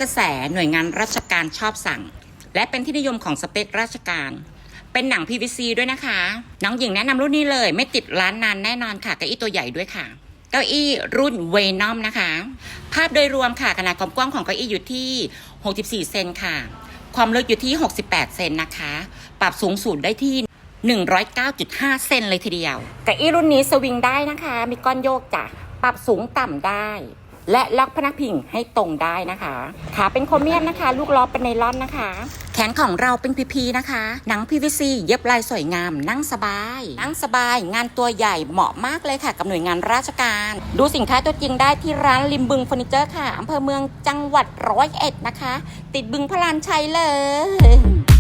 กระแสหน่วยงานราชการชอบสั่งและเป็นที่นิยมของสเปคราชการเป็นหนัง PVC ด้วยนะคะน้องหญิงแนะนำรุ่นนี้เลยไม่ติดร้านนานแน่นอนค่ะเก้าอี้ตัวใหญ่ด้วยค่ะเก้าอี้รุ่นเวนอมนะคะภาพโดยรวมค่ะขนาดความกว้างของเก้าอี้อยู่ที่64เซนค่ะความลึกอยู่ที่68เซนนะคะปรับสูงสุดได้ที่109.5เซนเลยทีเดียวเก้าอี้รุ่นนี้สวิงได้นะคะมีก้อนโยกจ้ะปรับสูงต่ำได้และล็อกพนักพิงให้ตรงได้นะคะขาเป็นโครเมียมนะคะลูกล้อเป็นไนลอนนะคะแขนของเราเป็น PP นะคะหนัง PVC เย็บลายสวยงามนั่งสบายงานตัวใหญ่เหมาะมากเลยค่ะกับหน่วยงานราชการดูสินค้าตัวจริงได้ที่ร้านริมบึงเฟอร์นิเจอร์ค่ะอำเภอเมืองจังหวัด101นะคะติดบึงพระลานชัยเลย